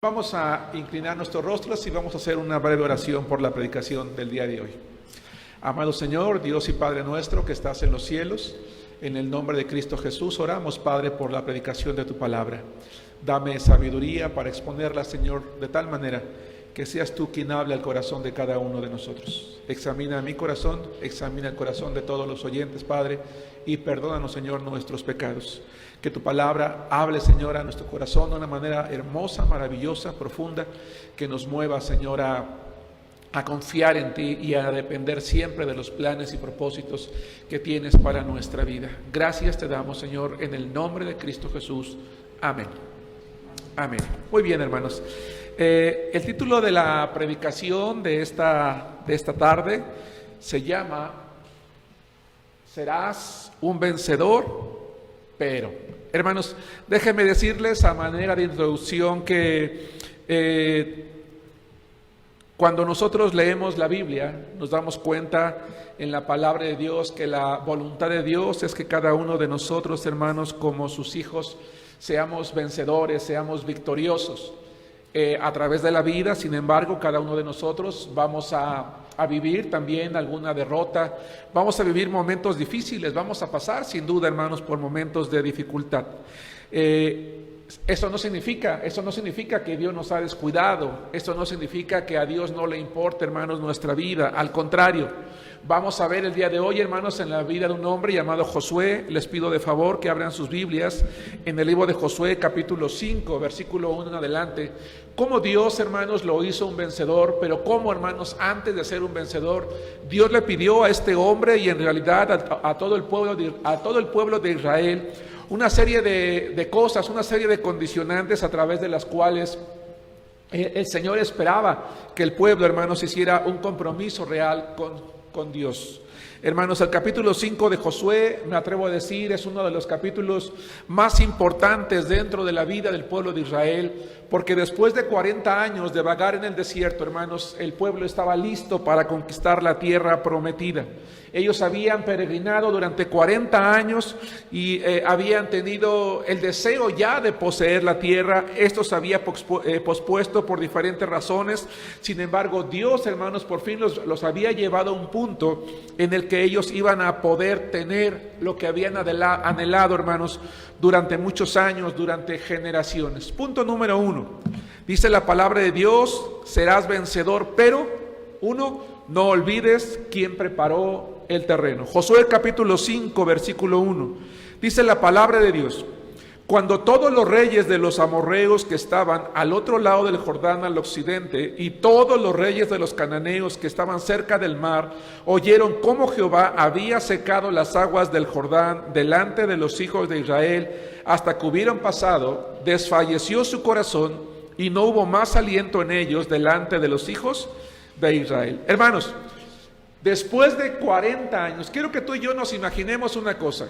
Vamos a inclinar nuestros rostros y vamos a hacer una breve oración por la predicación del día de hoy. Amado Señor, Dios y Padre nuestro que estás en los cielos, en el nombre de Cristo Jesús oramos, Padre, por la predicación de tu palabra. Dame sabiduría para exponerla, Señor, de tal manera que seas tú quien hable al corazón de cada uno de nosotros. Examina mi corazón, examina el corazón de todos los oyentes, Padre, y perdónanos, Señor, nuestros pecados. Que tu palabra hable, Señor, a nuestro corazón de una manera hermosa, maravillosa, profunda, que nos mueva, Señor, a confiar en ti y a depender siempre de los planes y propósitos que tienes para nuestra vida. Gracias te damos, Señor, en el nombre de Cristo Jesús. Amén. Amén. Muy bien, hermanos. El título de la predicación de esta tarde se llama ¿Serás un vencedor? Pero, hermanos, déjenme decirles a manera de introducción que cuando nosotros leemos la Biblia, nos damos cuenta en la palabra de Dios que la voluntad de Dios es que cada uno de nosotros, hermanos, como sus hijos, seamos vencedores, seamos victoriosos a través de la vida. Sin embargo, cada uno de nosotros vamos a vivir también alguna derrota, vamos a vivir momentos difíciles, vamos a pasar sin duda, hermanos, por momentos de dificultad. Eso no significa que Dios nos ha descuidado, eso no significa que a Dios no le importe, hermanos, nuestra vida. Al contrario, vamos a ver el día de hoy, hermanos, en la vida de un hombre llamado Josué. Les pido de favor que abran sus Biblias en el libro de Josué, capítulo 5, versículo 1 en adelante. Cómo Dios, hermanos, lo hizo un vencedor, pero cómo, hermanos, antes de ser un vencedor, Dios le pidió a este hombre y en realidad a todo el pueblo de Israel una serie de cosas, una serie de condicionantes a través de las cuales el Señor esperaba que el pueblo, hermanos, hiciera un compromiso real con Dios. Hermanos, el capítulo 5 de Josué, me atrevo a decir, es uno de los capítulos más importantes dentro de la vida del pueblo de Israel, porque después de 40 años de vagar en el desierto, hermanos, el pueblo estaba listo para conquistar la tierra prometida. Ellos habían peregrinado durante 40 años y habían tenido el deseo ya de poseer la tierra. Esto se había pospuesto por diferentes razones. Sin embargo, Dios, hermanos, por fin los había llevado a un punto en el que ellos iban a poder tener lo que habían anhelado, hermanos, durante muchos años, durante generaciones. Punto número 1. Dice la palabra de Dios: serás vencedor, pero 1, no olvides quién preparó el terreno. Josué capítulo 5, versículo 1. Dice la palabra de Dios: cuando todos los reyes de los amorreos que estaban al otro lado del Jordán al occidente y todos los reyes de los cananeos que estaban cerca del mar oyeron cómo Jehová había secado las aguas del Jordán delante de los hijos de Israel hasta que hubieron pasado, desfalleció su corazón y no hubo más aliento en ellos delante de los hijos de Israel. Hermanos, después de 40 años, quiero que tú y yo nos imaginemos una cosa.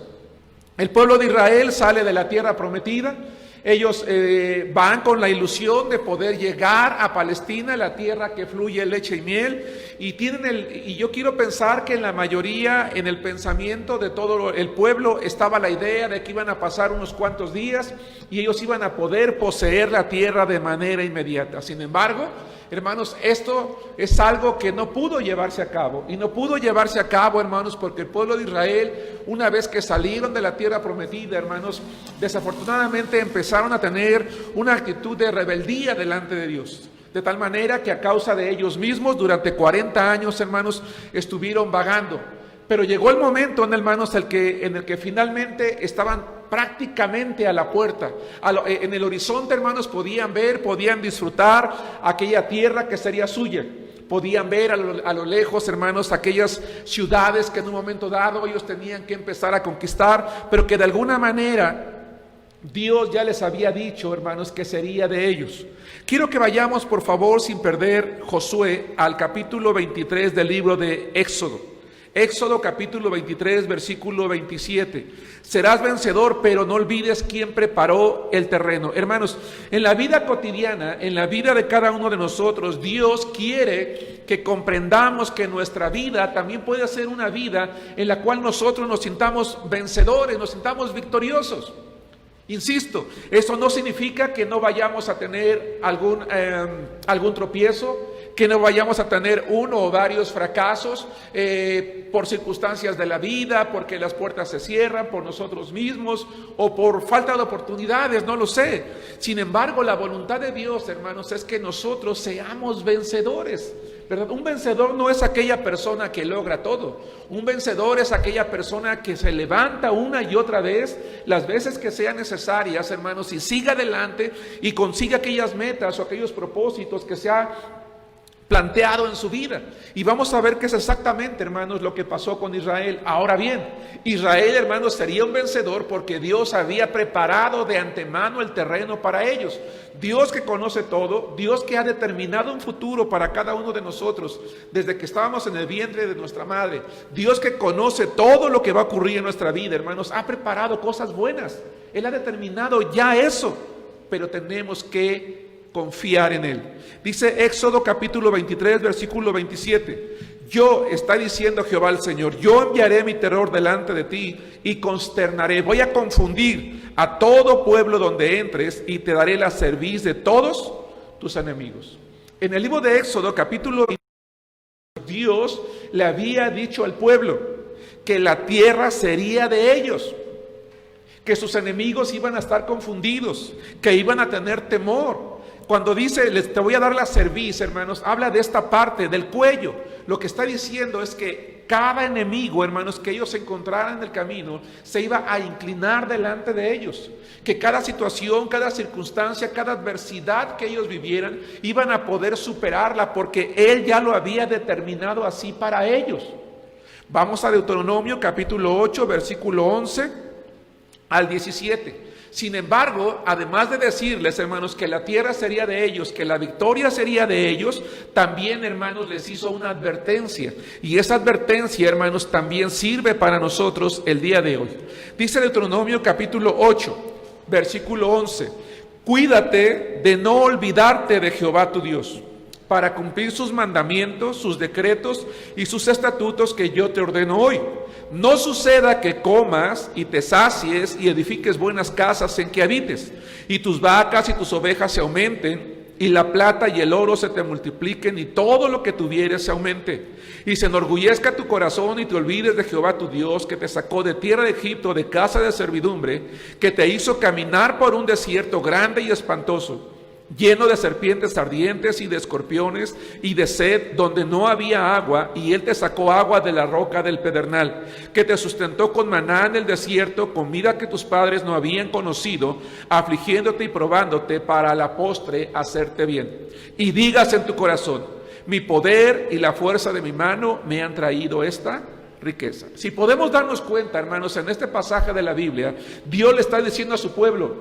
El pueblo de Israel sale de la tierra prometida. Ellos van con la ilusión de poder llegar a Palestina, la tierra que fluye leche y miel, y yo quiero pensar que en la mayoría, en el pensamiento de todo el pueblo, estaba la idea de que iban a pasar unos cuantos días y ellos iban a poder poseer la tierra de manera inmediata. Sin embargo, hermanos, esto es algo que no pudo llevarse a cabo. Y no pudo llevarse a cabo, hermanos, porque el pueblo de Israel, una vez que salieron de la tierra prometida, hermanos, desafortunadamente empezaron a tener una actitud de rebeldía delante de Dios. De tal manera que a causa de ellos mismos, durante 40 años, hermanos, estuvieron vagando. Pero llegó el momento, hermanos, en el que finalmente estaban prácticamente a la puerta. En el horizonte, hermanos, podían ver, podían disfrutar aquella tierra que sería suya. Podían ver a lo lejos, hermanos, aquellas ciudades que en un momento dado ellos tenían que empezar a conquistar, pero que de alguna manera Dios ya les había dicho, hermanos, que sería de ellos. Quiero que vayamos, por favor, sin perder Josué, al capítulo 23 del libro de Éxodo. Éxodo capítulo 23, versículo 27. Serás vencedor, pero no olvides quién preparó el terreno. Hermanos, en la vida cotidiana, en la vida de cada uno de nosotros, Dios quiere que comprendamos que nuestra vida también puede ser una vida en la cual nosotros nos sintamos vencedores, nos sintamos victoriosos. Insisto, eso no significa que no vayamos a tener algún tropiezo, que no vayamos a tener uno o varios fracasos por circunstancias de la vida, porque las puertas se cierran por nosotros mismos o por falta de oportunidades, no lo sé. Sin embargo, la voluntad de Dios, hermanos, es que nosotros seamos vencedores, ¿verdad? Un vencedor no es aquella persona que logra todo. Un vencedor es aquella persona que se levanta una y otra vez, las veces que sean necesarias, hermanos, y siga adelante y consiga aquellas metas o aquellos propósitos que se ha planteado en su vida. Y vamos a ver qué es exactamente, hermanos, lo que pasó con Israel. Ahora bien, Israel, hermanos, sería un vencedor porque Dios había preparado de antemano el terreno para ellos. Dios que conoce todo, Dios que ha determinado un futuro para cada uno de nosotros desde que estábamos en el vientre de nuestra madre. Dios que conoce todo lo que va a ocurrir en nuestra vida, hermanos, ha preparado cosas buenas. Él ha determinado ya eso, pero tenemos que confiar en Él. Dice Éxodo capítulo 23, versículo 27. Yo, está diciendo Jehová el Señor, yo enviaré mi terror delante de ti y consternaré, voy a confundir a todo pueblo donde entres y te daré la cerviz de todos tus enemigos. En el libro de Éxodo capítulo 23, Dios le había dicho al pueblo que la tierra sería de ellos, que sus enemigos iban a estar confundidos, que iban a tener temor. Cuando dice, te voy a dar la cerviz, hermanos, habla de esta parte del cuello. Lo que está diciendo es que cada enemigo, hermanos, que ellos encontraran en el camino, se iba a inclinar delante de ellos. Que cada situación, cada circunstancia, cada adversidad que ellos vivieran, iban a poder superarla porque Él ya lo había determinado así para ellos. Vamos a Deuteronomio capítulo 8, versículo 11 al 17. Sin embargo, además de decirles, hermanos, que la tierra sería de ellos, que la victoria sería de ellos, también, hermanos, les hizo una advertencia. Y esa advertencia, hermanos, también sirve para nosotros el día de hoy. Dice Deuteronomio capítulo 8, versículo 11. Cuídate de no olvidarte de Jehová tu Dios, para cumplir sus mandamientos, sus decretos y sus estatutos que yo te ordeno hoy. No suceda que comas y te sacies y edifiques buenas casas en que habites, y tus vacas y tus ovejas se aumenten, y la plata y el oro se te multipliquen, y todo lo que tuvieres se aumente. Y se enorgullezca tu corazón y te olvides de Jehová tu Dios, que te sacó de tierra de Egipto, de casa de servidumbre, que te hizo caminar por un desierto grande y espantoso, lleno de serpientes ardientes y de escorpiones y de sed, donde no había agua, y Él te sacó agua de la roca del pedernal, que te sustentó con maná en el desierto, comida que tus padres no habían conocido, afligiéndote y probándote para a la postre hacerte bien. Y digas en tu corazón, mi poder y la fuerza de mi mano me han traído esta riqueza. Si podemos darnos cuenta, hermanos, en este pasaje de la Biblia, Dios le está diciendo a su pueblo,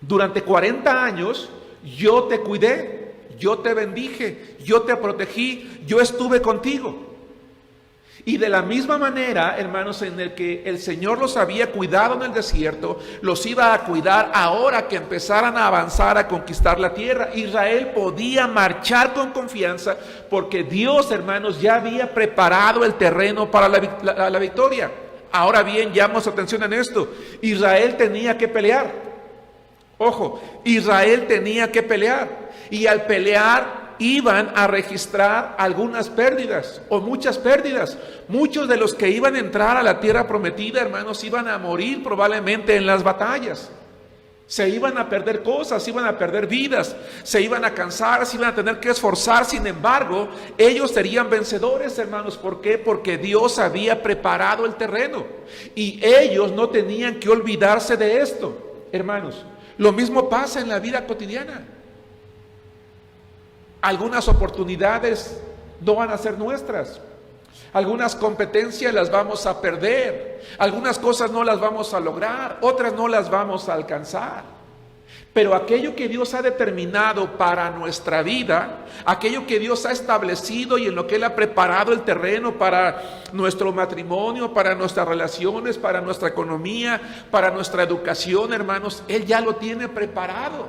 durante 40 años, yo te cuidé, yo te bendije, yo te protegí, yo estuve contigo. Y de la misma manera, hermanos, en el que el Señor los había cuidado en el desierto, los iba a cuidar ahora que empezaran a avanzar a conquistar la tierra. Israel podía marchar con confianza porque Dios, hermanos, ya había preparado el terreno para la victoria. Ahora bien, llamamos atención en esto. Israel tenía que pelear. Ojo, Israel tenía que pelear, y al pelear iban a registrar algunas pérdidas o muchas pérdidas. Muchos de los que iban a entrar a la tierra prometida, hermanos, iban a morir probablemente en las batallas. Se iban a perder cosas, iban a perder vidas, se iban a cansar, se iban a tener que esforzar. Sin embargo, ellos serían vencedores, hermanos. ¿Por qué? Porque Dios había preparado el terreno y ellos no tenían que olvidarse de esto, hermanos. Lo mismo pasa en la vida cotidiana. Algunas oportunidades no van a ser nuestras. Algunas competencias las vamos a perder. Algunas cosas no las vamos a lograr. Otras no las vamos a alcanzar. Pero aquello que Dios ha determinado para nuestra vida, aquello que Dios ha establecido y en lo que Él ha preparado el terreno para nuestro matrimonio, para nuestras relaciones, para nuestra economía, para nuestra educación, hermanos, Él ya lo tiene preparado.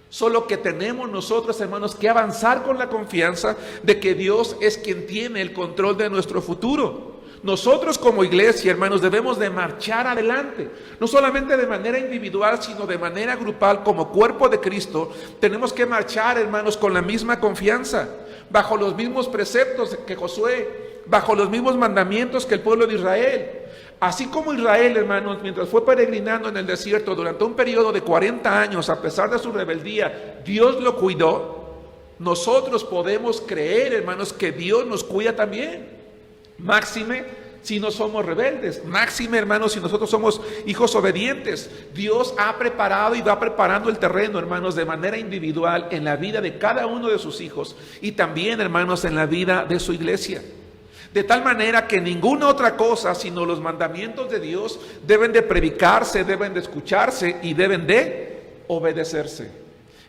Solo que tenemos nosotros, hermanos, que avanzar con la confianza de que Dios es quien tiene el control de nuestro futuro. Nosotros como iglesia, hermanos, debemos de marchar adelante, no solamente de manera individual, sino de manera grupal, como cuerpo de Cristo. Tenemos que marchar, hermanos, con la misma confianza, bajo los mismos preceptos que Josué, bajo los mismos mandamientos que el pueblo de Israel. Así como Israel, hermanos, mientras fue peregrinando en el desierto durante un periodo de 40 años, a pesar de su rebeldía, Dios lo cuidó. Nosotros podemos creer, hermanos, que Dios nos cuida también. Máxime si no somos rebeldes, máxime, hermanos, si nosotros somos hijos obedientes. Dios ha preparado y va preparando el terreno, hermanos, de manera individual en la vida de cada uno de sus hijos y también, hermanos, en la vida de su iglesia. De tal manera que ninguna otra cosa sino los mandamientos de Dios deben de predicarse, deben de escucharse y deben de obedecerse.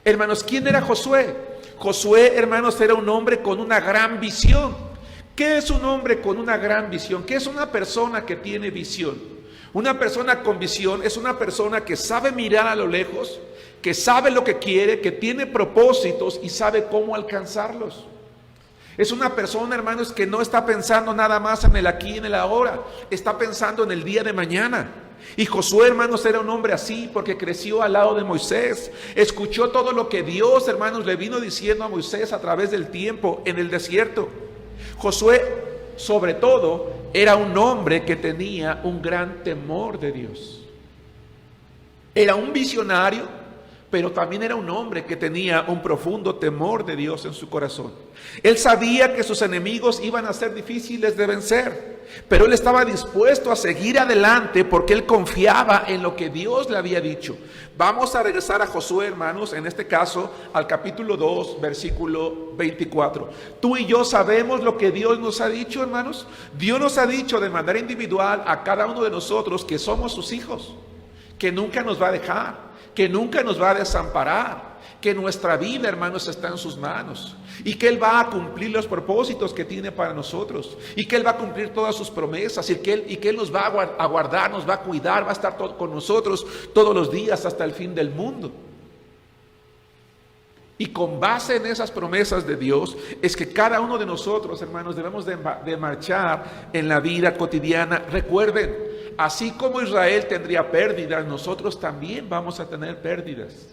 Hermanos, ¿quién era Josué? Josué, hermanos, era un hombre con una gran visión. ¿Qué es un hombre con una gran visión? ¿Qué es una persona que tiene visión? Una persona con visión es una persona que sabe mirar a lo lejos, que sabe lo que quiere, que tiene propósitos y sabe cómo alcanzarlos. Es una persona, hermanos, que no está pensando nada más en el aquí y en el ahora, está pensando en el día de mañana. Y Josué, hermanos, era un hombre así porque creció al lado de Moisés, escuchó todo lo que Dios, hermanos, le vino diciendo a Moisés a través del tiempo en el desierto. Josué, sobre todo, era un hombre que tenía un gran temor de Dios. Era un visionario, pero también era un hombre que tenía un profundo temor de Dios en su corazón. Él sabía que sus enemigos iban a ser difíciles de vencer, pero él estaba dispuesto a seguir adelante porque él confiaba en lo que Dios le había dicho. Vamos a regresar a Josué, hermanos, en este caso al capítulo 2, versículo 24. Tú y yo sabemos lo que Dios nos ha dicho, hermanos. Dios nos ha dicho de manera individual a cada uno de nosotros que somos sus hijos, que nunca nos va a dejar, que nunca nos va a desamparar, que nuestra vida, hermanos, está en sus manos y que Él va a cumplir los propósitos que tiene para nosotros y que Él va a cumplir todas sus promesas y que Él nos va a guardar, nos va a cuidar, va a estar con nosotros todos los días hasta el fin del mundo. Y con base en esas promesas de Dios es que cada uno de nosotros, hermanos, debemos de marchar en la vida cotidiana. Recuerden, así como Israel tendría pérdidas, nosotros también vamos a tener pérdidas.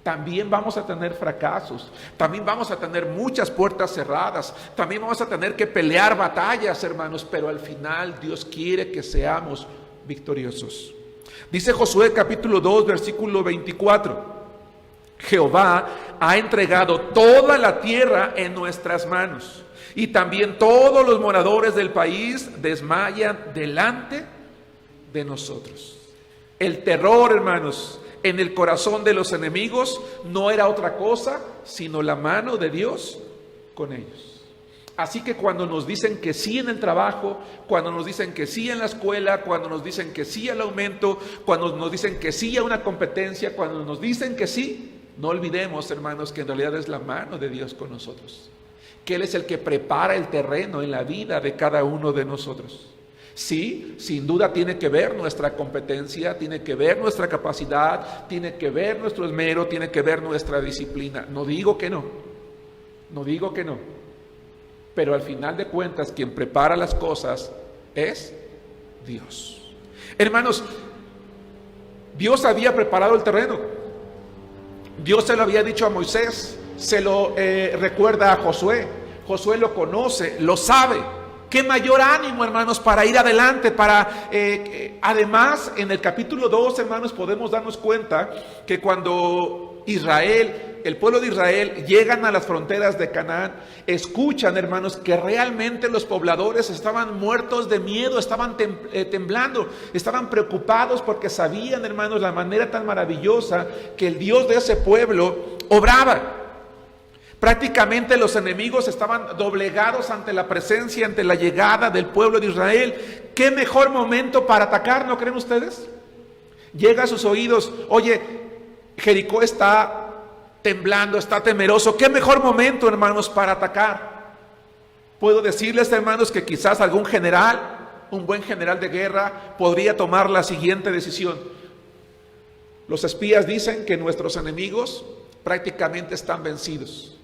También vamos a tener fracasos, también vamos a tener muchas puertas cerradas, también vamos a tener que pelear batallas, hermanos, pero al final Dios quiere que seamos victoriosos. Dice Josué capítulo 2, versículo 24, Jehová ha entregado toda la tierra en nuestras manos, y también todos los moradores del país desmayan delante de nosotros. El terror, hermanos, en el corazón de los enemigos no era otra cosa sino la mano de Dios con ellos. Así que cuando nos dicen que sí en el trabajo, cuando nos dicen que sí en la escuela, cuando nos dicen que sí al aumento, cuando nos dicen que sí a una competencia, cuando nos dicen que sí, no olvidemos, hermanos, que en realidad es la mano de Dios con nosotros, que Él es el que prepara el terreno en la vida de cada uno de nosotros. Sí, sin duda tiene que ver nuestra competencia, tiene que ver nuestra capacidad, tiene que ver nuestro esmero, tiene que ver nuestra disciplina. No digo que no, pero al final de cuentas quien prepara las cosas es Dios. Hermanos, Dios había preparado el terreno. Dios se lo había dicho a Moisés, se lo recuerda a Josué. Josué lo conoce, lo sabe. Qué mayor ánimo, hermanos, para ir adelante, además, en el capítulo 2, hermanos, podemos darnos cuenta que cuando el pueblo de Israel, llegan a las fronteras de Canaán, escuchan, hermanos, que realmente los pobladores estaban muertos de miedo, estaban temblando, estaban preocupados porque sabían, hermanos, la manera tan maravillosa que el Dios de ese pueblo obraba. Prácticamente los enemigos estaban doblegados ante la presencia, ante la llegada del pueblo de Israel. ¿Qué mejor momento para atacar, no creen ustedes? Llega a sus oídos, oye, Jericó está temblando, está temeroso. ¿Qué mejor momento, hermanos, para atacar? Puedo decirles, hermanos, que quizás algún general, un buen general de guerra, podría tomar la siguiente decisión. Los espías dicen que nuestros enemigos prácticamente están vencidos,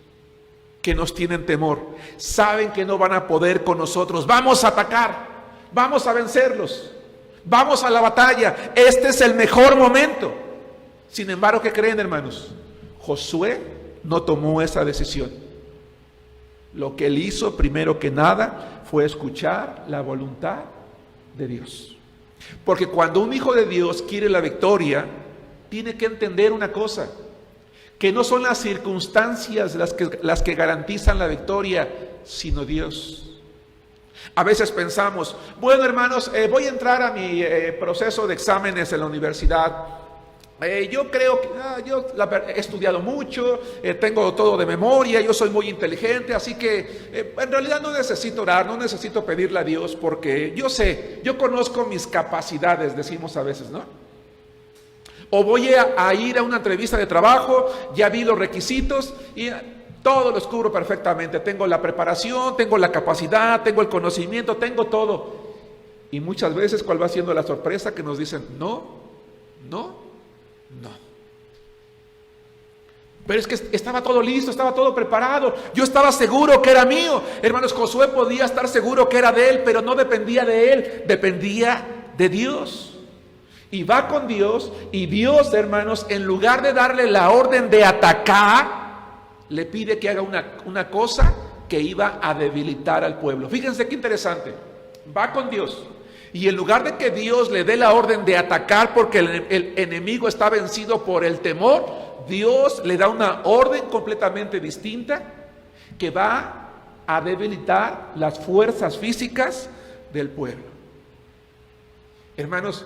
que nos tienen temor, saben que no van a poder con nosotros, vamos a atacar. vamos a vencerlos, vamos a la batalla, este es el mejor momento. Sin embargo, ¿qué creen, hermanos? Josué no tomó esa decisión. Lo que él hizo primero que nada fue escuchar la voluntad de Dios. Porque cuando un hijo de Dios quiere la victoria, tiene que entender una cosa, que no son las circunstancias las que garantizan la victoria, sino Dios. A veces pensamos, bueno, hermanos, voy a entrar a mi proceso de exámenes en la universidad. Yo creo que he estudiado mucho, tengo todo de memoria, yo soy muy inteligente, así que en realidad no necesito orar, no necesito pedirle a Dios, porque yo sé, yo conozco mis capacidades, decimos a veces, ¿no? O voy a ir a una entrevista de trabajo, ya vi los requisitos y todo lo descubro perfectamente. Tengo la preparación, tengo la capacidad, tengo el conocimiento, tengo todo. Y muchas veces, ¿cuál va siendo la sorpresa? Que nos dicen, no. Pero es que estaba todo listo, estaba todo preparado. Yo estaba seguro que era mío. Hermanos, Josué podía estar seguro que era de él, pero no dependía de él, dependía de Dios. Y va con Dios, y Dios, hermanos, en lugar de darle la orden de atacar, le pide que haga una cosa que iba a debilitar al pueblo. Fíjense qué interesante. Va con Dios, y en lugar de que Dios le dé la orden de atacar porque el enemigo está vencido por el temor, Dios le da una orden completamente distinta que va a debilitar las fuerzas físicas del pueblo. Hermanos,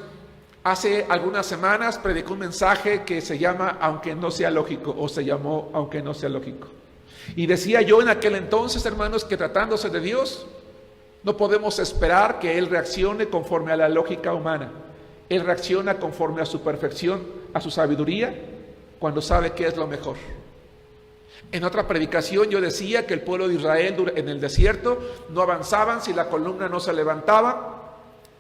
hace algunas semanas predicó un mensaje que se llama Aunque no sea lógico, o se llamó Aunque no sea lógico. Y decía yo en aquel entonces, hermanos, que tratándose de Dios, no podemos esperar que Él reaccione conforme a la lógica humana. Él reacciona conforme a su perfección, a su sabiduría, cuando sabe qué es lo mejor. En otra predicación yo decía que el pueblo de Israel en el desierto no avanzaban si la columna no se levantaba,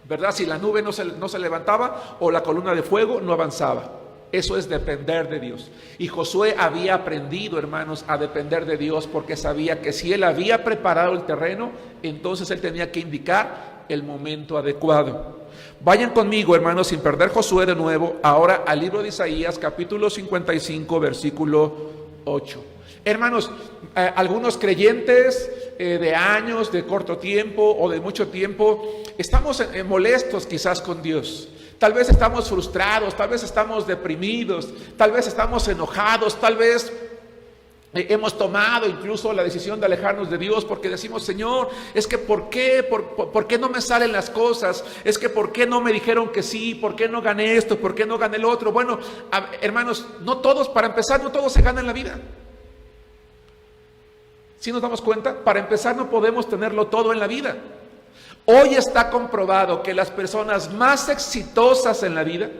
¿verdad? Si la nube no se levantaba o la columna de fuego no avanzaba. Eso es depender de Dios. Y Josué había aprendido, hermanos, a depender de Dios, porque sabía que si él había preparado el terreno, entonces él tenía que indicar el momento adecuado. Vayan conmigo, hermanos, sin perder Josué de nuevo, ahora al libro de Isaías, capítulo 55, versículo 8. Hermanos, algunos creyentes de años, de corto tiempo o de mucho tiempo, estamos molestos quizás con Dios. Tal vez estamos frustrados, tal vez estamos deprimidos, tal vez estamos enojados, tal vez hemos tomado incluso la decisión de alejarnos de Dios porque decimos, Señor, es que ¿por qué no me salen las cosas? Es que ¿por qué no me dijeron que sí? ¿Por qué no gané esto? ¿Por qué no gané el otro? Bueno, hermanos, no todos, para empezar, no todos se ganan en la vida. ¿Sí nos damos cuenta? Para empezar, no podemos tenerlo todo en la vida. Hoy está comprobado que las personas más exitosas en la vida,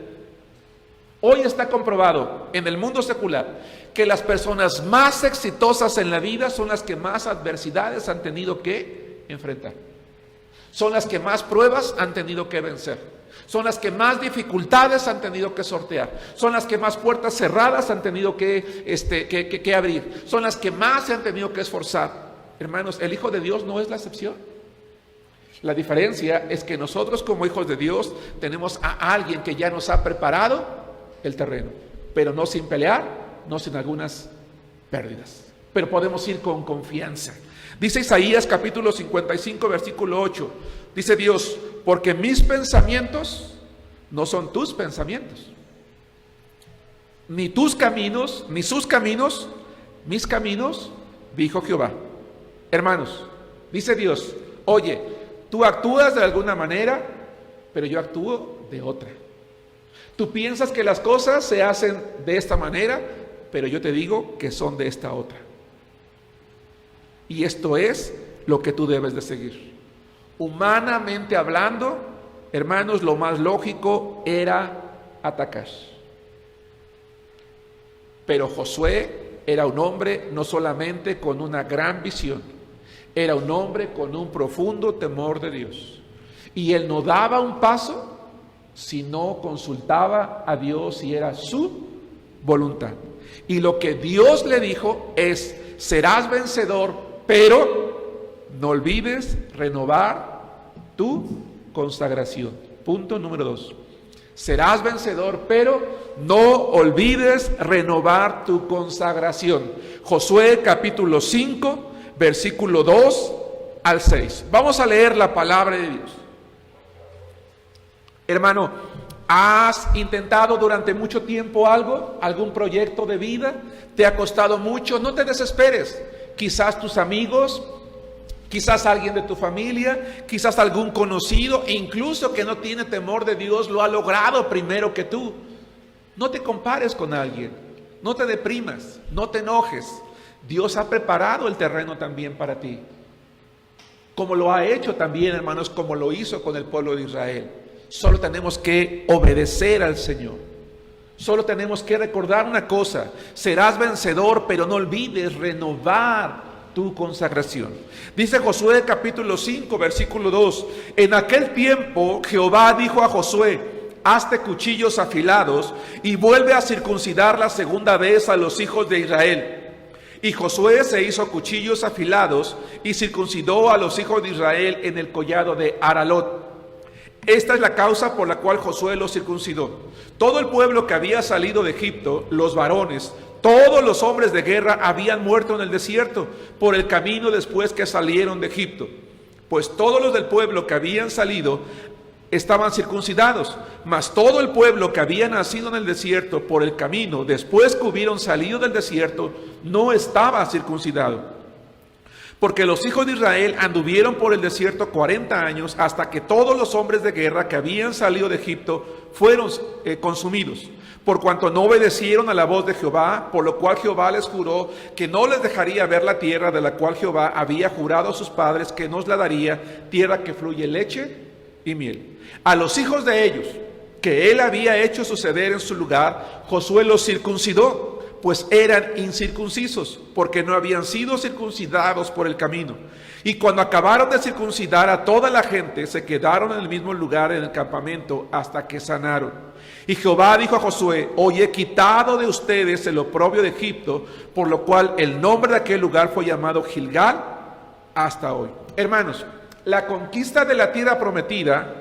hoy está comprobado en el mundo secular que las personas más exitosas en la vida son las que más adversidades han tenido que enfrentar. Son las que más pruebas han tenido que vencer. Son las que más dificultades han tenido que sortear. Son las que más puertas cerradas han tenido que abrir. Son las que más se han tenido que esforzar. Hermanos, el Hijo de Dios no es la excepción. La diferencia es que nosotros como hijos de Dios tenemos a alguien que ya nos ha preparado el terreno, pero no sin pelear, no sin algunas pérdidas, pero podemos ir con confianza. Dice Isaías capítulo 55 versículo 8, dice Dios, porque mis pensamientos no son tus pensamientos, ni tus caminos, ni sus caminos, mis caminos, dijo Jehová. Hermanos, dice Dios, oye, tú actúas de alguna manera, pero yo actúo de otra. Tú piensas que las cosas se hacen de esta manera, pero yo te digo que son de esta otra. Y esto es lo que tú debes de seguir. Humanamente hablando, hermanos, lo más lógico era atacar. Pero Josué era un hombre no solamente con una gran visión, era un hombre con un profundo temor de Dios. Y él no daba un paso si no consultaba a Dios si era su voluntad. Y lo que Dios le dijo es, serás vencedor, pero no olvides renovar tu consagración. Punto número 2. Serás vencedor, pero no olvides renovar tu consagración. Josué capítulo 5, versículo 2 al 6. Vamos a leer la palabra de Dios. Hermano, ¿has intentado durante mucho tiempo algo? ¿Algún proyecto de vida? ¿Te ha costado mucho? No te desesperes. Quizás tus amigos, quizás alguien de tu familia, quizás algún conocido, e incluso que no tiene temor de Dios, lo ha logrado primero que tú. No te compares con alguien, no te deprimas, no te enojes. Dios ha preparado el terreno también para ti, como lo ha hecho también, hermanos, como lo hizo con el pueblo de Israel. Solo tenemos que obedecer al Señor. Solo tenemos que recordar una cosa: serás vencedor, pero no olvides renovar tu consagración. Dice Josué capítulo 5, versículo 2: en aquel tiempo Jehová dijo a Josué: hazte cuchillos afilados y vuelve a circuncidar la segunda vez a los hijos de Israel. Y Josué se hizo cuchillos afilados y circuncidó a los hijos de Israel en el collado de Aralot. Esta es la causa por la cual Josué los circuncidó. Todo el pueblo que había salido de Egipto, los varones, todos los hombres de guerra habían muerto en el desierto por el camino después que salieron de Egipto. Pues todos los del pueblo que habían salido estaban circuncidados, mas todo el pueblo que había nacido en el desierto por el camino después que hubieron salido del desierto no estaba circuncidado. Porque los hijos de Israel anduvieron por el desierto 40 años hasta que todos los hombres de guerra que habían salido de Egipto fueron consumidos, por cuanto no obedecieron a la voz de Jehová, por lo cual Jehová les juró que no les dejaría ver la tierra de la cual Jehová había jurado a sus padres que nos la daría, tierra que fluye leche y miel. A los hijos de ellos, que él había hecho suceder en su lugar, Josué los circuncidó, pues eran incircuncisos, porque no habían sido circuncidados por el camino. Y cuando acabaron de circuncidar a toda la gente, se quedaron en el mismo lugar en el campamento hasta que sanaron. Y Jehová dijo a Josué: hoy he quitado de ustedes el oprobio de Egipto, por lo cual el nombre de aquel lugar fue llamado Gilgal hasta hoy. Hermanos, la conquista de la tierra prometida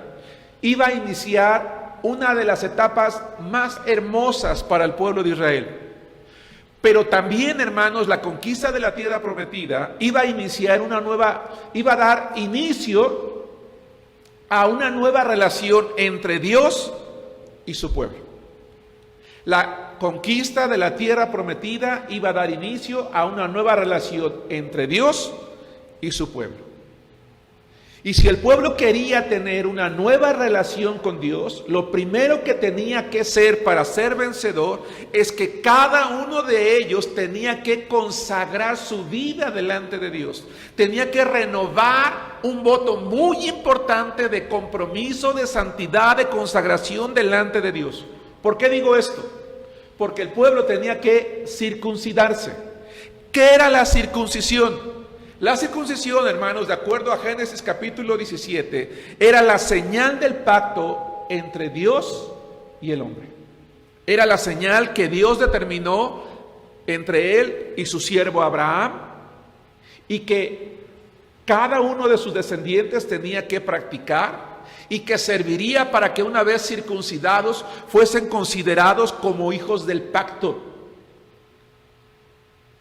iba a iniciar una de las etapas más hermosas para el pueblo de Israel. Pero también, hermanos, la conquista de la tierra prometida iba a dar inicio a una nueva relación entre Dios y su pueblo. La conquista de la tierra prometida iba a dar inicio a una nueva relación entre Dios y su pueblo. Y si el pueblo quería tener una nueva relación con Dios, lo primero que tenía que ser para ser vencedor es que cada uno de ellos tenía que consagrar su vida delante de Dios. Tenía que renovar un voto muy importante de compromiso, de santidad, de consagración delante de Dios. ¿Por qué digo esto? Porque el pueblo tenía que circuncidarse. ¿Qué era la circuncisión? La circuncisión, hermanos, de acuerdo a Génesis capítulo 17, era la señal del pacto entre Dios y el hombre. Era la señal que Dios determinó entre él y su siervo Abraham, y que cada uno de sus descendientes tenía que practicar, y que serviría para que una vez circuncidados fuesen considerados como hijos del pacto,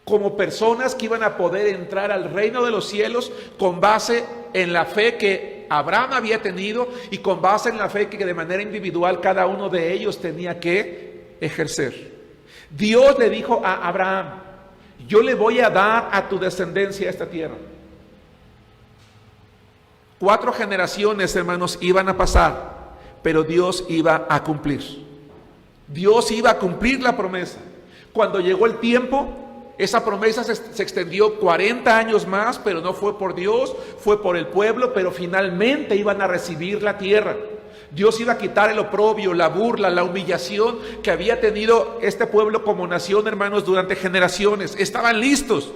como personas que iban a poder entrar al reino de los cielos con base en la fe que Abraham había tenido y con base en la fe que de manera individual cada uno de ellos tenía que ejercer. Dios le dijo a Abraham: yo le voy a dar a tu descendencia esta tierra. 4 generaciones, hermanos, iban a pasar, pero Dios iba a cumplir. Dios iba a cumplir la promesa. Cuando llegó el tiempo, esa promesa se extendió 40 años más, pero no fue por Dios, fue por el pueblo, pero finalmente iban a recibir la tierra. Dios iba a quitar el oprobio, la burla, la humillación que había tenido este pueblo como nación, hermanos, durante generaciones. Estaban listos,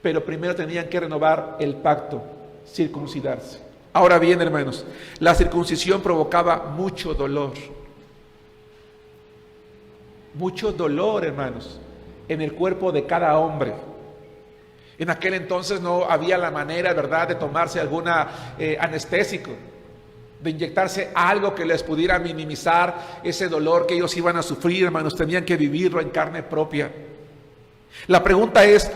pero primero tenían que renovar el pacto, circuncidarse. Ahora bien, hermanos, la circuncisión provocaba mucho dolor. Mucho dolor, hermanos, en el cuerpo de cada hombre. En aquel entonces no había la manera, ¿verdad?, de tomarse alguna anestésico, de inyectarse algo que les pudiera minimizar ese dolor que ellos iban a sufrir, hermanos. Tenían que vivirlo en carne propia. La pregunta es,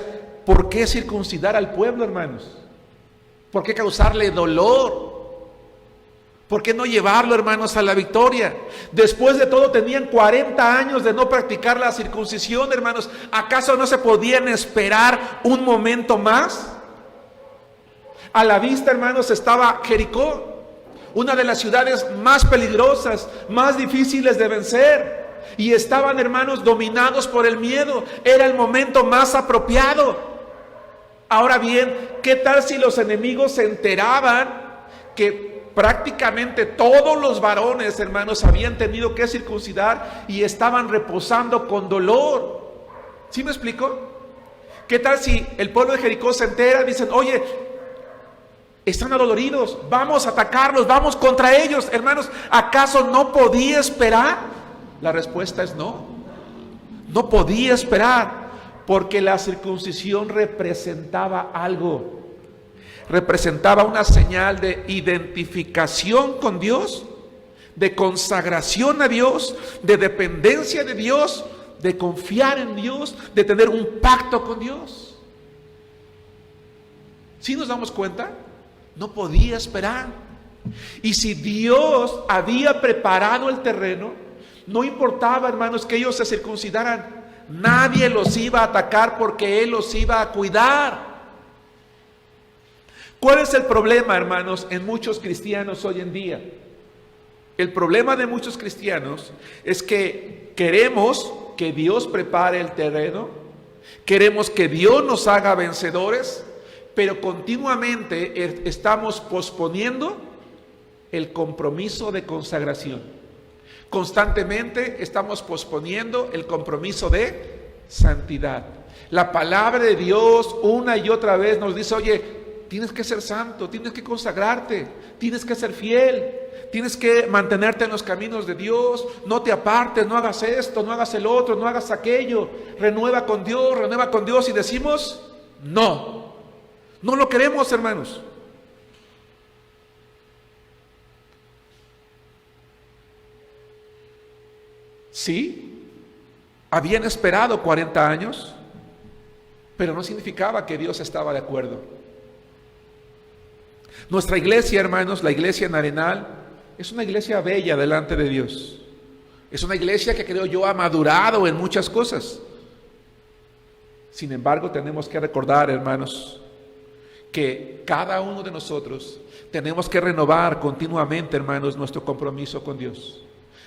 ¿por qué circuncidar al pueblo, hermanos? ¿Por qué causarle dolor? ¿Por qué no llevarlo, hermanos, a la victoria? Después de todo tenían 40 años de no practicar la circuncisión, hermanos. ¿Acaso no se podían esperar un momento más? A la vista, hermanos, estaba Jericó, una de las ciudades más peligrosas, más difíciles de vencer. Y estaban, hermanos, dominados por el miedo. Era el momento más apropiado. Ahora bien, ¿qué tal si los enemigos se enteraban que prácticamente todos los varones, hermanos, habían tenido que circuncidar y estaban reposando con dolor? ¿Sí me explico? ¿Qué tal si el pueblo de Jericó se entera y dicen, oye, están adoloridos, vamos a atacarlos, vamos contra ellos? Hermanos, ¿acaso no podía esperar? La respuesta es no. No podía esperar, porque la circuncisión representaba algo. Representaba una señal de identificación con Dios, de consagración a Dios, de dependencia de Dios, de confiar en Dios, de tener un pacto con Dios. ¿Sí nos damos cuenta? No podía esperar. Y si Dios había preparado el terreno, no importaba, hermanos, que ellos se circuncidaran. Nadie los iba a atacar porque Él los iba a cuidar. ¿Cuál es el problema, hermanos, en muchos cristianos hoy en día? El problema de muchos cristianos es que queremos que Dios prepare el terreno, queremos que Dios nos haga vencedores, pero continuamente estamos posponiendo el compromiso de consagración. Constantemente estamos posponiendo el compromiso de santidad. La palabra de Dios una y otra vez nos dice, oye, tienes que ser santo, tienes que consagrarte, tienes que ser fiel, tienes que mantenerte en los caminos de Dios, no te apartes, no hagas esto, no hagas el otro, no hagas aquello, renueva con Dios, y decimos, no lo queremos, hermanos. Sí, habían esperado 40 años, pero no significaba que Dios estaba de acuerdo. Nuestra iglesia, hermanos, la iglesia en Arenal, es una iglesia bella delante de Dios. Es una iglesia que creo yo ha madurado en muchas cosas. Sin embargo, tenemos que recordar, hermanos, que cada uno de nosotros tenemos que renovar continuamente, hermanos, nuestro compromiso con Dios.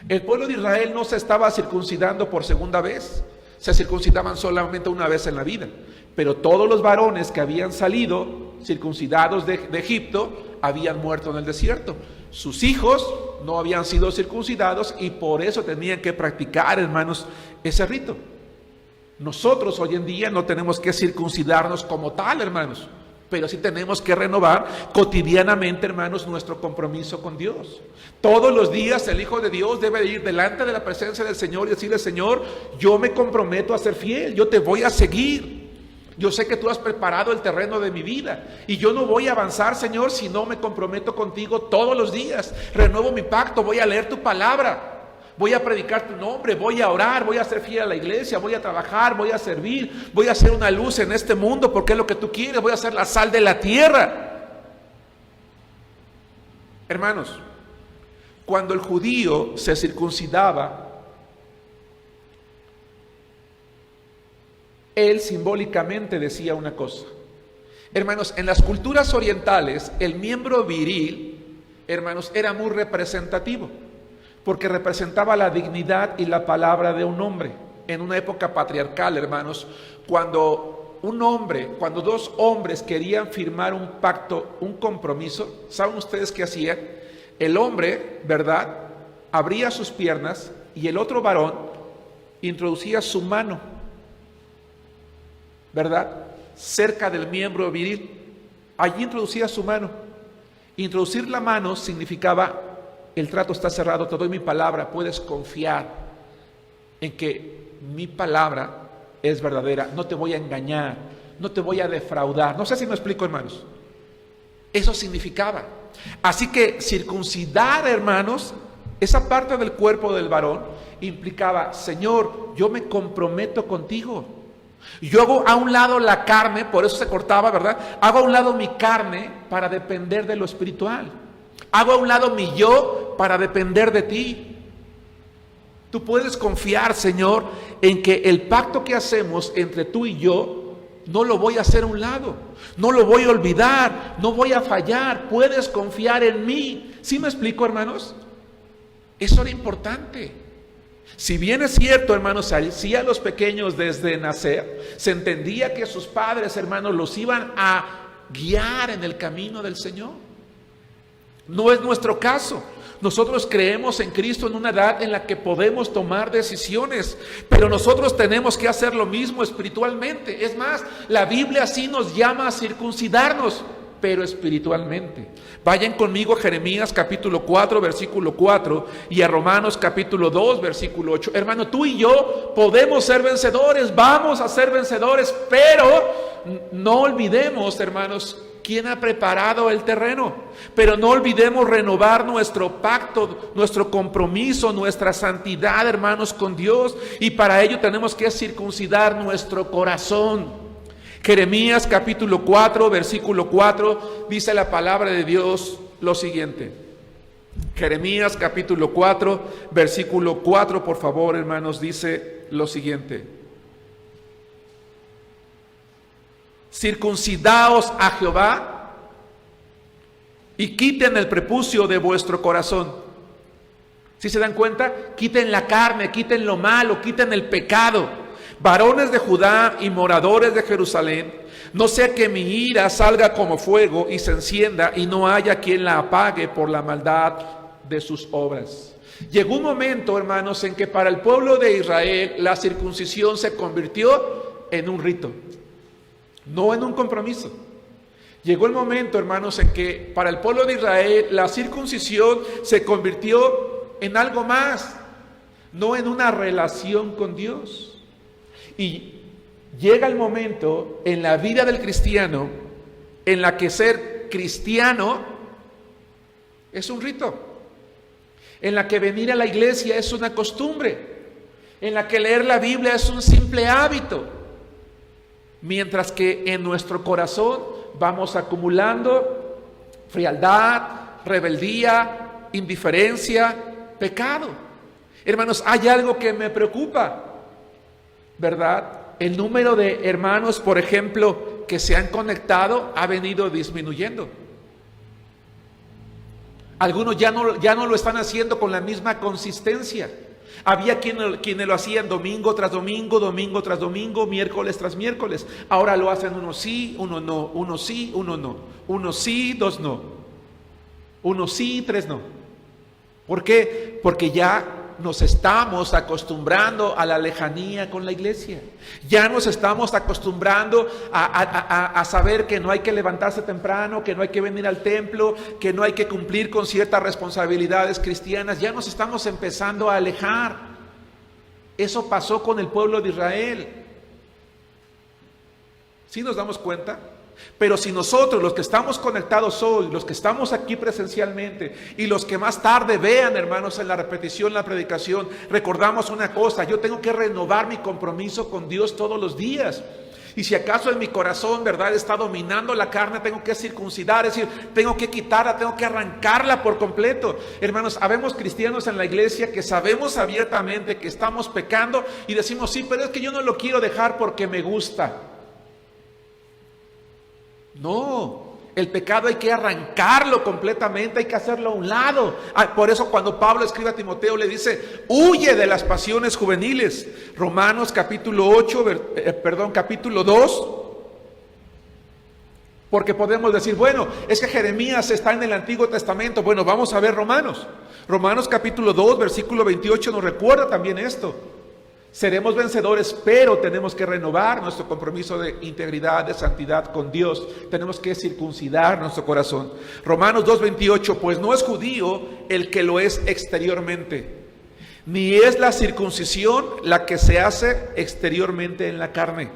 El pueblo de Israel no se estaba circuncidando por segunda vez, se circuncidaban solamente una vez en la vida. Pero todos los varones que habían salido circuncidados de Egipto habían muerto en el desierto. Sus hijos no habían sido circuncidados y por eso tenían que practicar, hermanos, ese rito. Nosotros hoy en día no tenemos que circuncidarnos como tal, hermanos, pero sí tenemos que renovar cotidianamente, hermanos, nuestro compromiso con Dios. Todos los días el Hijo de Dios debe ir delante de la presencia del Señor y decirle, Señor, yo me comprometo a ser fiel, yo te voy a seguir. Yo sé que tú has preparado el terreno de mi vida y yo no voy a avanzar, Señor, si no me comprometo contigo todos los días. Renuevo mi pacto, voy a leer tu palabra, voy a predicar tu nombre, voy a orar, voy a ser fiel a la iglesia, voy a trabajar, voy a servir, voy a ser una luz en este mundo porque es lo que tú quieres, voy a ser la sal de la tierra. Hermanos, cuando el judío se circuncidaba, él simbólicamente decía una cosa. Hermanos, en las culturas orientales, el miembro viril, hermanos, era muy representativo, porque representaba la dignidad y la palabra de un hombre. En una época patriarcal, hermanos, cuando dos hombres querían firmar un pacto, un compromiso, ¿saben ustedes qué hacían? El hombre, ¿verdad?, abría sus piernas y el otro varón introducía su mano, ¿verdad?, cerca del miembro viril. Allí introducía su mano. Introducir la mano significaba, el trato está cerrado, te doy mi palabra, puedes confiar en que mi palabra es verdadera, no te voy a engañar, no te voy a defraudar. No sé si me explico, hermanos. Eso significaba. Así que circuncidar, hermanos, esa parte del cuerpo del varón implicaba: Señor, yo me comprometo contigo. Yo hago a un lado la carne, por eso se cortaba, ¿verdad? Hago a un lado mi carne para depender de lo espiritual. Hago a un lado mi yo para depender de ti. Tú puedes confiar, Señor, en que el pacto que hacemos entre tú y yo, no lo voy a hacer a un lado, no lo voy a olvidar, no voy a fallar. Puedes confiar en mí. ¿Sí me explico, hermanos? Eso era importante. Si bien es cierto, hermanos, si a los pequeños desde nacer se entendía que sus padres, hermanos, los iban a guiar en el camino del Señor. No es nuestro caso. Nosotros creemos en Cristo en una edad en la que podemos tomar decisiones, pero nosotros tenemos que hacer lo mismo espiritualmente. Es más, la Biblia así nos llama a circuncidarnos, pero espiritualmente. Vayan conmigo a Jeremías capítulo 4, versículo 4, y a Romanos capítulo 2, versículo 8. Hermano, tú y yo podemos ser vencedores, vamos a ser vencedores, pero no olvidemos, hermanos, quién ha preparado el terreno. Pero no olvidemos renovar nuestro pacto, nuestro compromiso, nuestra santidad, hermanos, con Dios. Y para ello tenemos que circuncidar nuestro corazón. Jeremías capítulo 4, versículo 4, dice la palabra de Dios lo siguiente. Jeremías capítulo 4, versículo 4, por favor, hermanos, dice lo siguiente. Circuncidaos a Jehová y quiten el prepucio de vuestro corazón. ¿Sí se dan cuenta? Quiten la carne, quiten lo malo, quiten el pecado. Varones de Judá y moradores de Jerusalén, no sea que mi ira salga como fuego y se encienda y no haya quien la apague por la maldad de sus obras. Llegó un momento, hermanos, en que para el pueblo de Israel la circuncisión se convirtió en un rito, no en un compromiso. Llegó el momento, hermanos, en que para el pueblo de Israel la circuncisión se convirtió en algo más, no en una relación con Dios. Y llega el momento en la vida del cristiano en la que ser cristiano es un rito, en la que venir a la iglesia es una costumbre, en la que leer la Biblia es un simple hábito, mientras que en nuestro corazón vamos acumulando frialdad, rebeldía, indiferencia, pecado. Hermanos, hay algo que me preocupa, ¿verdad? El número de hermanos, por ejemplo, que se han conectado ha venido disminuyendo. Algunos ya no lo están haciendo con la misma consistencia. Había quienes lo hacían domingo tras domingo, domingo tras domingo, miércoles tras miércoles. Ahora lo hacen uno sí, uno no, uno sí, uno no, uno sí, dos no, uno sí, tres no. ¿Por qué? Porque ya nos estamos acostumbrando a la lejanía con la iglesia. Ya nos estamos acostumbrando a saber que no hay que levantarse temprano, que no hay que venir al templo, que no hay que cumplir con ciertas responsabilidades cristianas. Ya nos estamos empezando a alejar. Eso pasó con el pueblo de Israel. ¿Sí nos damos cuenta? Pero si nosotros, los que estamos conectados hoy, los que estamos aquí presencialmente y los que más tarde vean, hermanos, en la repetición, la predicación, recordamos una cosa: yo tengo que renovar mi compromiso con Dios todos los días. Y si acaso en mi corazón, ¿verdad?, está dominando la carne, tengo que circuncidar, es decir, tengo que quitarla, tengo que arrancarla por completo. Hermanos, habemos cristianos en la iglesia que sabemos abiertamente que estamos pecando y decimos: sí, pero es que yo no lo quiero dejar porque me gusta. No, el pecado hay que arrancarlo completamente, hay que hacerlo a un lado. Por eso cuando Pablo escribe a Timoteo le dice: huye de las pasiones juveniles. Romanos capítulo 2. Porque podemos decir: bueno, es que Jeremías está en el Antiguo Testamento. Bueno, vamos a ver Romanos. Romanos capítulo 2, versículo 28 nos recuerda también esto. Seremos vencedores, pero tenemos que renovar nuestro compromiso de integridad, de santidad con Dios. Tenemos que circuncidar nuestro corazón. Romanos 2:28, pues no es judío el que lo es exteriormente, ni es la circuncisión la que se hace exteriormente en la carne,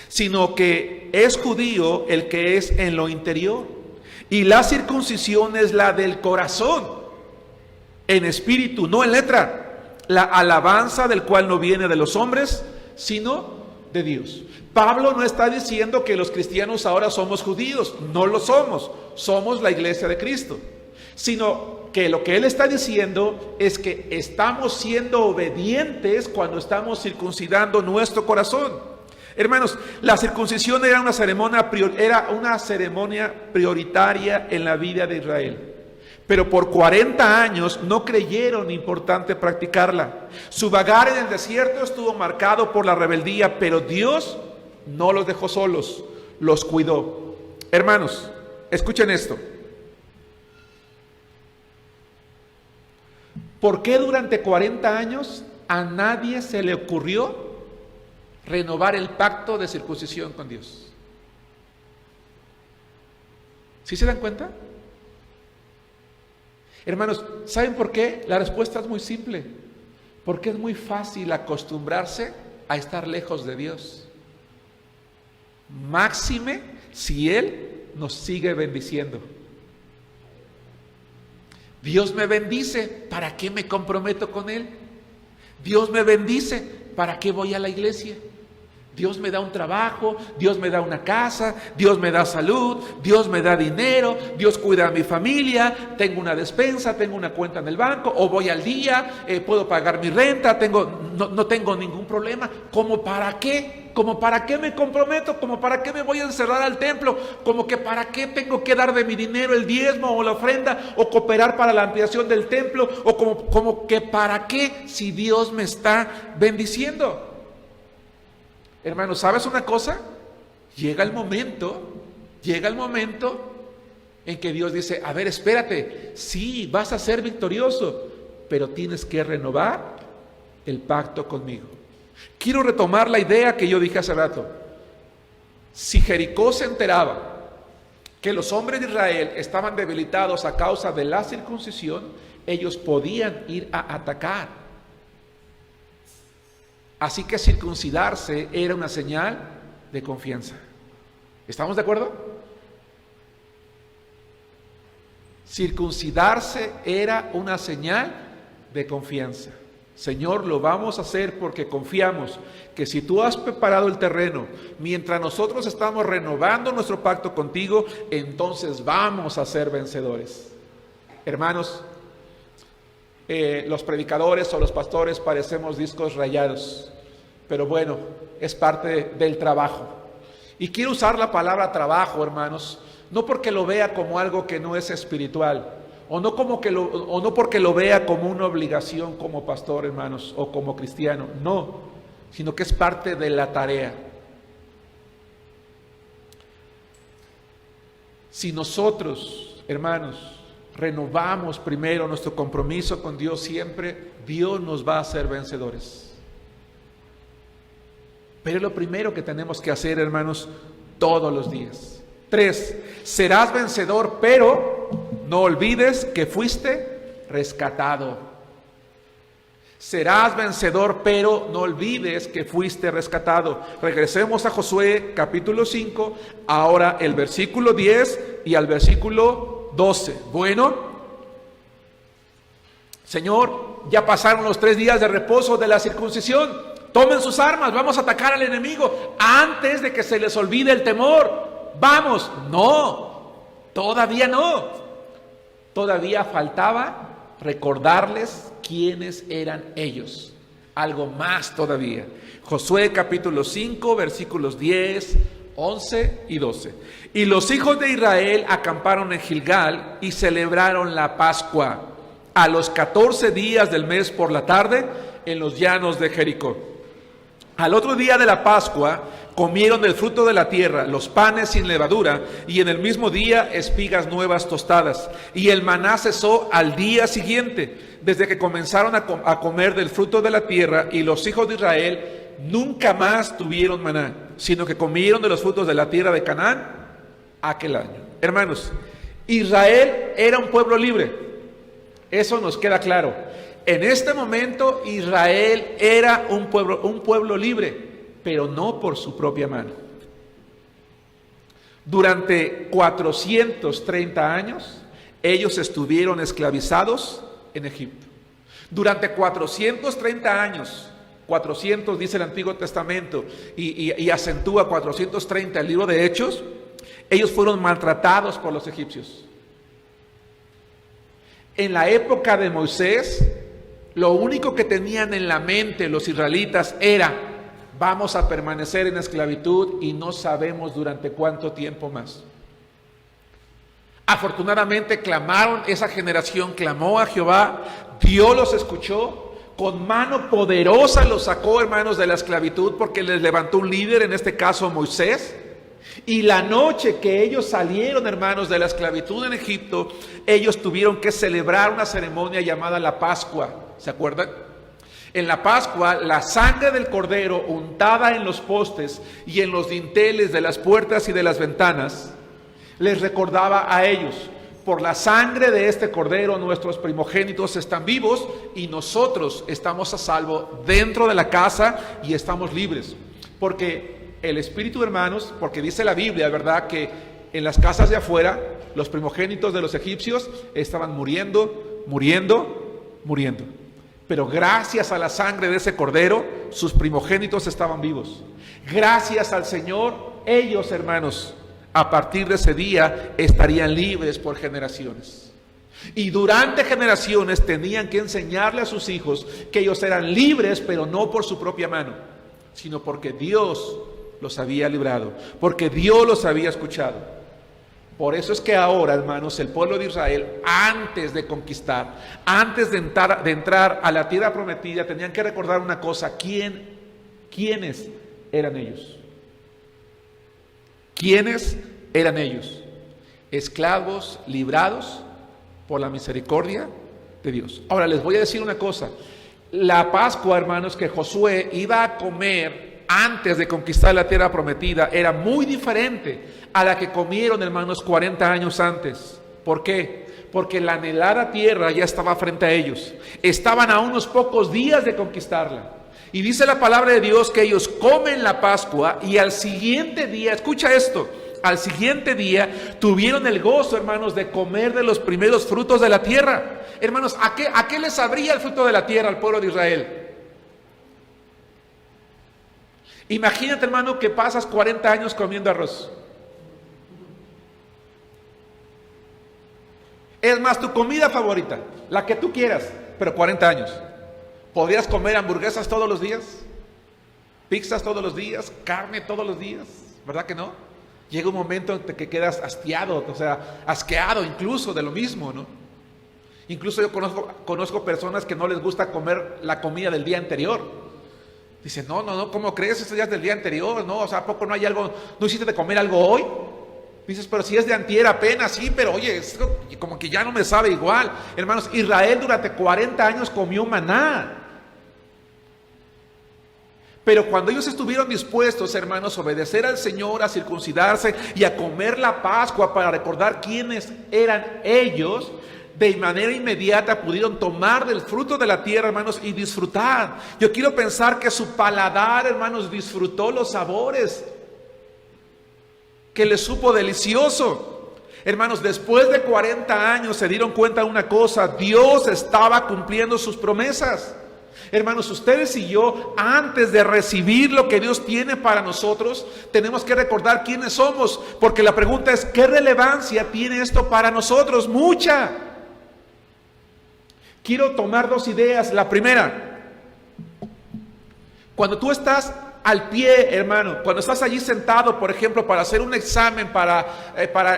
sino que es judío el que es en lo interior. Y la circuncisión es la del corazón, en espíritu, no en letra, la alabanza del cual no viene de los hombres, sino de Dios. Pablo no está diciendo que los cristianos ahora somos judíos, no lo somos, somos la iglesia de Cristo, sino que lo que él está diciendo es que estamos siendo obedientes cuando estamos circuncidando nuestro corazón. Hermanos, la circuncisión era una ceremonia prioritaria en la vida de Israel. Pero por 40 años no creyeron importante practicarla. Su vagar en el desierto estuvo marcado por la rebeldía, pero Dios no los dejó solos, los cuidó. Hermanos, escuchen esto. ¿Por qué durante 40 años a nadie se le ocurrió renovar el pacto de circuncisión con Dios? ¿Sí se dan cuenta? Hermanos, ¿saben por qué? La respuesta es muy simple. Porque es muy fácil acostumbrarse a estar lejos de Dios. Máxime si Él nos sigue bendiciendo. Dios me bendice, ¿para qué me comprometo con Él? Dios me bendice, ¿para qué voy a la iglesia? Dios me da un trabajo, Dios me da una casa, Dios me da salud, Dios me da dinero, Dios cuida a mi familia, tengo una despensa, tengo una cuenta en el banco, o voy al día, puedo pagar mi renta, no tengo ningún problema. ¿Cómo para qué? ¿Cómo para qué me comprometo? ¿Cómo para qué me voy a encerrar al templo? ¿Cómo que para qué tengo que dar de mi dinero el diezmo o la ofrenda o cooperar para la ampliación del templo? ¿O como que para qué si Dios me está bendiciendo? Hermanos, ¿sabes una cosa? Llega el momento en que Dios dice, a ver, espérate, sí, vas a ser victorioso, pero tienes que renovar el pacto conmigo. Quiero retomar la idea que yo dije hace rato. Si Jericó se enteraba que los hombres de Israel estaban debilitados a causa de la circuncisión, ellos podían ir a atacar. Así que circuncidarse era una señal de confianza. ¿Estamos de acuerdo? Circuncidarse era una señal de confianza. Señor, lo vamos a hacer porque confiamos que si tú has preparado el terreno, mientras nosotros estamos renovando nuestro pacto contigo, entonces vamos a ser vencedores. Hermanos, los predicadores o los pastores parecemos discos rayados, pero bueno, es parte del trabajo. Y quiero usar la palabra trabajo, hermanos, no porque lo vea como algo que no es espiritual, o no porque lo vea como una obligación como pastor, hermanos, o como cristiano, no, sino que es parte de la tarea. Si nosotros, hermanos, renovamos primero nuestro compromiso con Dios siempre, Dios nos va a hacer vencedores. Pero es lo primero que tenemos que hacer, hermanos, todos los días. 3, serás vencedor, pero no olvides que fuiste rescatado. Serás vencedor, pero no olvides que fuiste rescatado. Regresemos a Josué capítulo 5, ahora el versículo 10 y al versículo 12. Bueno, Señor, ya pasaron los 3 días de reposo de la circuncisión. Tomen sus armas, vamos a atacar al enemigo antes de que se les olvide el temor. Vamos, no, todavía no. Todavía faltaba recordarles quiénes eran ellos. Algo más todavía. Josué capítulo 5, versículos 10, 11 y 12. Y los hijos de Israel acamparon en Gilgal y celebraron la Pascua a los 14 días del mes por la tarde en los llanos de Jericó. Al otro día de la Pascua comieron del fruto de la tierra, los panes sin levadura, y en el mismo día espigas nuevas tostadas. Y el maná cesó al día siguiente, desde que comenzaron a comer del fruto de la tierra, y los hijos de Israel nunca más tuvieron maná, sino que comieron de los frutos de la tierra de Canaán aquel año. Hermanos, Israel era un pueblo libre, eso nos queda claro. En este momento Israel era un pueblo libre, pero no por su propia mano. Durante 430 años, ellos estuvieron esclavizados en Egipto. Durante 430 años, 400 dice el Antiguo Testamento y acentúa 430 el libro de Hechos, ellos fueron maltratados por los egipcios. En la época de Moisés, lo único que tenían en la mente los israelitas era: vamos a permanecer en esclavitud y no sabemos durante cuánto tiempo más. Afortunadamente clamaron, esa generación clamó a Jehová, Dios los escuchó, con mano poderosa los sacó, hermanos, de la esclavitud, porque les levantó un líder, en este caso Moisés. Y la noche que ellos salieron, hermanos, de la esclavitud en Egipto, ellos tuvieron que celebrar una ceremonia llamada la Pascua. ¿Se acuerdan? En la Pascua, la sangre del cordero untada en los postes y en los dinteles de las puertas y de las ventanas les recordaba a ellos: por la sangre de este cordero nuestros primogénitos están vivos y nosotros estamos a salvo dentro de la casa y estamos libres. Porque el Espíritu, hermanos, porque dice la Biblia, ¿verdad?, que en las casas de afuera los primogénitos de los egipcios estaban muriendo. Pero gracias a la sangre de ese cordero, sus primogénitos estaban vivos. Gracias al Señor, ellos, hermanos, a partir de ese día estarían libres por generaciones. Y durante generaciones tenían que enseñarle a sus hijos que ellos eran libres, pero no por su propia mano, sino porque Dios los había librado, porque Dios los había escuchado. Por eso es que ahora, hermanos, el pueblo de Israel, antes de conquistar, antes de entrar a la tierra prometida, tenían que recordar una cosa: ¿quiénes eran ellos? ¿Quiénes eran ellos? Esclavos librados por la misericordia de Dios. Ahora les voy a decir una cosa: la Pascua, hermanos, que Josué iba a comer antes de conquistar la tierra prometida era muy diferente a la que comieron, hermanos, 40 años antes. ¿Por qué? Porque la anhelada tierra ya estaba frente a ellos. Estaban a unos pocos días de conquistarla. Y dice la palabra de Dios que ellos comen la Pascua y al siguiente día, escucha esto, al siguiente día tuvieron el gozo, hermanos, de comer de los primeros frutos de la tierra. Hermanos, ¿a qué les sabría el fruto de la tierra al pueblo de Israel? Imagínate, hermano, que pasas 40 años comiendo arroz. Es más, tu comida favorita, la que tú quieras, pero 40 años. ¿Podrías comer hamburguesas todos los días? ¿Pizzas todos los días? ¿Carne todos los días? ¿Verdad que no? Llega un momento en que quedas hastiado, o sea, asqueado incluso de lo mismo, ¿no? Incluso yo conozco personas que no les gusta comer la comida del día anterior. Dice, no, ¿cómo crees? Esto ya es del día anterior, ¿no? O sea, ¿a poco no hay algo? ¿No hiciste de comer algo hoy? Dices, pero si es de antier apenas, sí, pero oye, esto como que ya no me sabe igual. Hermanos, Israel durante 40 años comió maná. Pero cuando ellos estuvieron dispuestos, hermanos, a obedecer al Señor, a circuncidarse y a comer la Pascua para recordar quiénes eran ellos, de manera inmediata pudieron tomar del fruto de la tierra, hermanos, y disfrutar. Yo quiero pensar que su paladar, hermanos, disfrutó los sabores, que les supo delicioso. Hermanos, después de 40 años se dieron cuenta de una cosa: Dios estaba cumpliendo sus promesas. Hermanos, ustedes y yo, antes de recibir lo que Dios tiene para nosotros, tenemos que recordar quiénes somos, porque la pregunta es: ¿qué relevancia tiene esto para nosotros? Mucha. Quiero tomar dos ideas. La primera, cuando tú estás al pie, hermano, cuando estás allí sentado, por ejemplo, para hacer un examen, para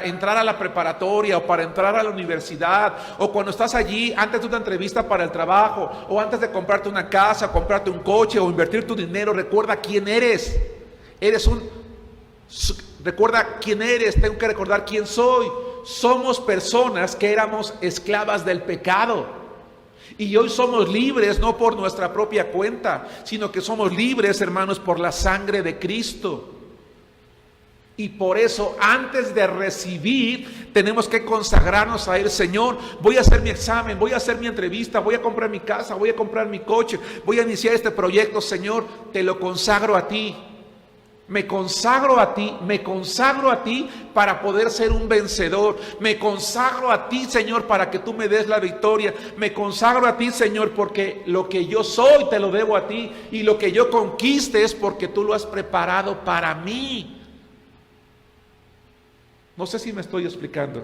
entrar a la preparatoria o para entrar a la universidad, o cuando estás allí antes de una entrevista para el trabajo, o antes de comprarte una casa, comprarte un coche o invertir tu dinero, recuerda quién eres. Recuerda quién eres. Tengo que recordar quién soy. Somos personas que éramos esclavas del pecado. Y hoy somos libres no por nuestra propia cuenta, sino que somos libres, hermanos, por la sangre de Cristo. Y por eso, antes de recibir, tenemos que consagrarnos a Él. Señor, voy a hacer mi examen, voy a hacer mi entrevista, voy a comprar mi casa, voy a comprar mi coche, voy a iniciar este proyecto. Señor, te lo consagro a ti. Me consagro a ti para poder ser un vencedor. Me consagro a ti, Señor, para que tú me des la victoria. Me consagro a ti, Señor, porque lo que yo soy te lo debo a ti, y lo que yo conquiste es porque tú lo has preparado para mí. No sé si me estoy explicando.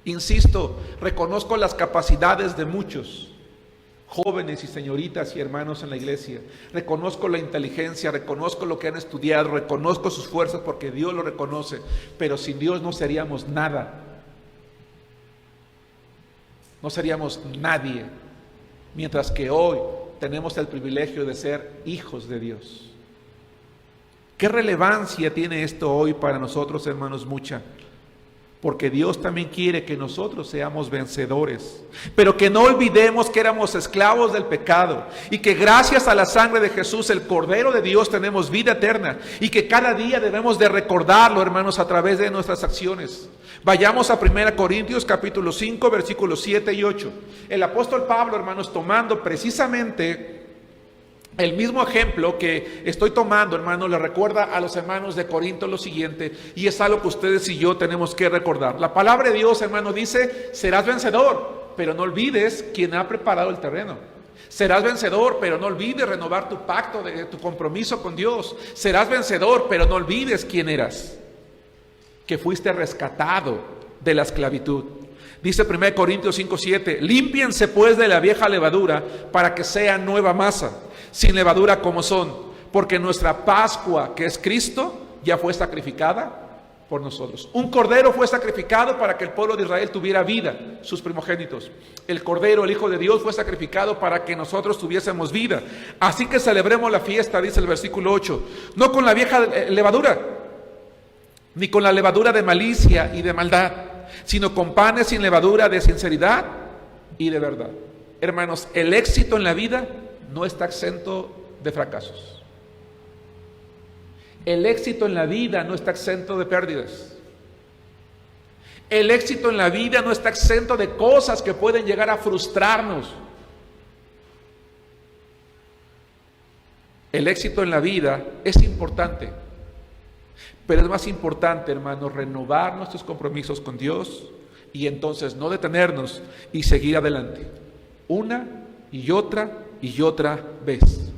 Insisto, reconozco las capacidades de muchos jóvenes y señoritas y hermanos en la iglesia. Reconozco la inteligencia, reconozco lo que han estudiado, reconozco sus fuerzas porque Dios lo reconoce, pero sin Dios no seríamos nada. No seríamos nadie, mientras que hoy tenemos el privilegio de ser hijos de Dios. ¿Qué relevancia tiene esto hoy para nosotros, hermanos? Mucha. Porque Dios también quiere que nosotros seamos vencedores, pero que no olvidemos que éramos esclavos del pecado y que gracias a la sangre de Jesús, el Cordero de Dios, tenemos vida eterna, y que cada día debemos de recordarlo, hermanos, a través de nuestras acciones. Vayamos a 1 Corintios capítulo 5, versículos 7 y 8. El apóstol Pablo, hermanos, tomando precisamente el mismo ejemplo que estoy tomando, hermano, le recuerda a los hermanos de Corinto lo siguiente, y es algo que ustedes y yo tenemos que recordar. La palabra de Dios, hermano, dice: serás vencedor, pero no olvides quién ha preparado el terreno. Serás vencedor, pero no olvides renovar tu pacto, tu compromiso con Dios. Serás vencedor, pero no olvides quién eras, que fuiste rescatado de la esclavitud. Dice 1 Corintios 5:7: límpiense pues de la vieja levadura para que sea nueva masa, sin levadura como son, porque nuestra Pascua, que es Cristo, ya fue sacrificada por nosotros. Un cordero fue sacrificado para que el pueblo de Israel tuviera vida, sus primogénitos. El cordero, el Hijo de Dios, fue sacrificado para que nosotros tuviésemos vida. Así que celebremos la fiesta, dice el versículo 8, no con la vieja levadura, ni con la levadura de malicia y de maldad, sino con panes sin levadura de sinceridad y de verdad. Hermanos, el éxito en la vida no está exento de fracasos. El éxito en la vida no está exento de pérdidas. El éxito en la vida no está exento de cosas que pueden llegar a frustrarnos. El éxito en la vida es importante, pero es más importante, hermanos, renovar nuestros compromisos con Dios y entonces no detenernos y seguir adelante, una y otra vez.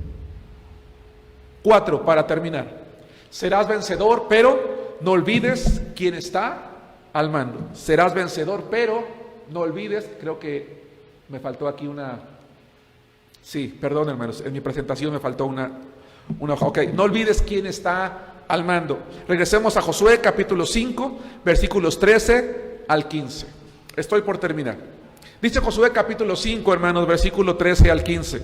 4, para terminar. Serás vencedor, pero no olvides quién está al mando. Serás vencedor, pero no olvides, creo que me faltó aquí una... Sí, perdón, hermanos, en mi presentación me faltó una hoja. Ok, no olvides quién está al mando. Regresemos a Josué capítulo 5, versículos 13 al 15. Estoy por terminar. Dice Josué capítulo 5, hermanos, versículo 13 al 15.